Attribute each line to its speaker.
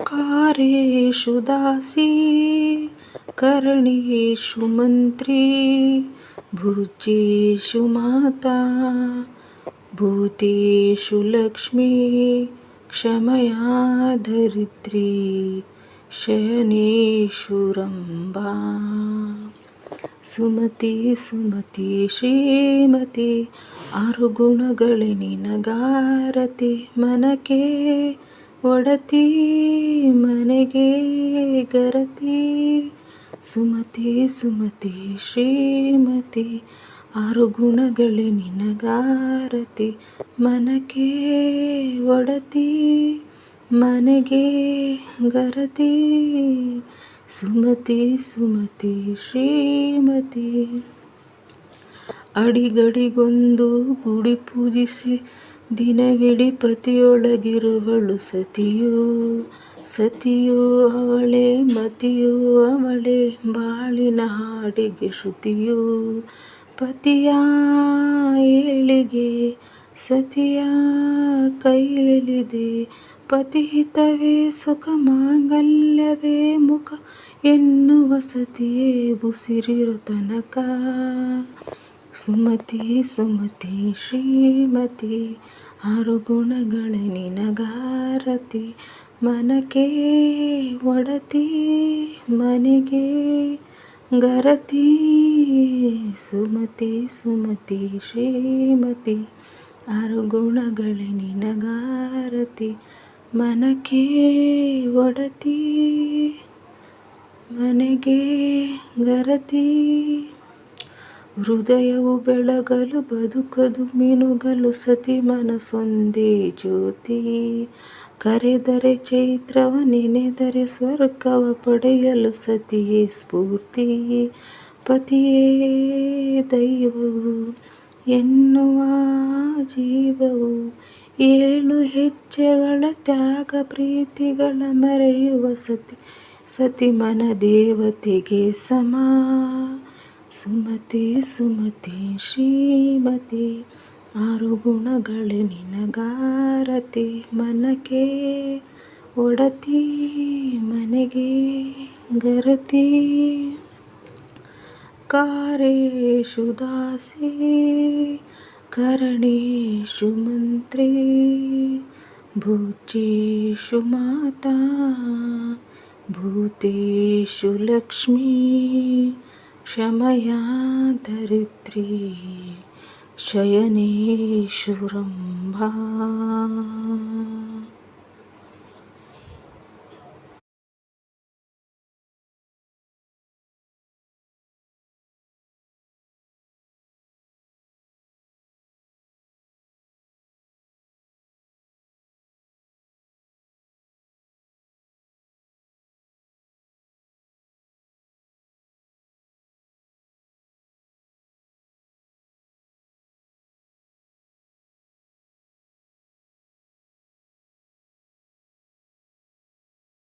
Speaker 1: कार्येषु दासी करणेषु मन्त्री भुजेषु माता भूतेषु लक्ष्मी क्षमया धरित्री शयनेषु रम्भा ಸುಮತಿ ಸುಮತಿ ಶ್ರೀಮತಿ ಆರು ಗುಣಗಳೇ ನಿನಗಾರತಿ ಮನಕ್ಕೆ ಒಡತಿ ಮನೆಗೆ ಗರತಿ ಸುಮತಿ ಸುಮತಿ ಶ್ರೀಮತಿ ಆರು ಗುಣಗಳೇ ನಿನಗಾರತಿ ಮನಕ್ಕೆ ಒಡತಿ ಮನೆಗೆ ಗರತಿ ಸುಮತಿ ಸುಮತಿ ಶ್ರೀಮತಿ ಅಡಿಗಡಿಗೊಂದು ಗುಡಿ ಪೂಜಿಸಿ ದಿನವಿಡೀ ಪತಿಯೊಳಗಿರುವಳು ಸತಿಯು ಅವಳೇ ಮತಿಯು ಅವಳೇ ಬಾಳಿನ ಹಾಡಿಗೆ ಶ್ರುತಿಯು ಪತಿಯ ಏಳಿಗೆ ಸತಿಯ ಕೈಯಲ್ಲಿದೆ ಪತಿಹಿತವೇ ಸುಖ ಮಾಂಗಲ್ಯವೇ ಮುಖ ಎನ್ನುವ ಸತಿಯೇ ಉಸಿರಿರೋ ತನಕ ಸುಮತಿ ಸುಮತಿ ಶ್ರೀಮತಿ ಆರು ಗುಣಗಳೇ ನಿನಗಾರತಿ ಮನಕ್ಕೆ ಒಡತಿ ಮನೆಗೆ ಗರತಿ ಸುಮತಿ ಸುಮತಿ ಶ್ರೀಮತಿ ಆರು ಗುಣಗಳೇ ನಿನಗಾರತಿ ಮನಕ್ಕೆ ಒಡತಿ ಮನೆಗೆ ಗರತಿ ಹೃದಯವು ಬೆಳಗಲು ಬದುಕದು ಮಿನುಗಲು ಸತಿ ಮನಸೊಂದೇ ಜ್ಯೋತಿ ಕರೆದರೆ ಚೈತ್ರವ ನೆನೆದರೆ ಸ್ವರ್ಗವ ಪಡೆಯಲು ಸತಿಯೇ ಸ್ಫೂರ್ತಿ ಪತಿಯೇ ದೈವವು ಎನ್ನುವ ಜೀವವು ಏಳು ಹೆಜ್ಜೆಗಳ ತ್ಯಾಗ ಪ್ರೀತಿಗಳ ಮರೆಯುವ ಸತಿ ಮನ ದೇವತೆಗೆ ಸಮ ಸುಮತಿ ಸುಮತಿ ಶ್ರೀಮತಿ ಆರು ಗುಣಗಳೇ ನಿನಗಾರತಿ ಮನಕ್ಕೆ ಒಡತಿ ಮನೆಗೆ ಗರತಿ ಕಾರ್ಯೇಷು ದಾಸಿ ಕರಣೇಷು ಮಂತ್ರಿ ಭುಜೇಷು ಮಾತಾ ಭೂತೇಷು ಲಕ್ಷ್ಮೀ क्षमया धरित्री शयनेषु रम्भा।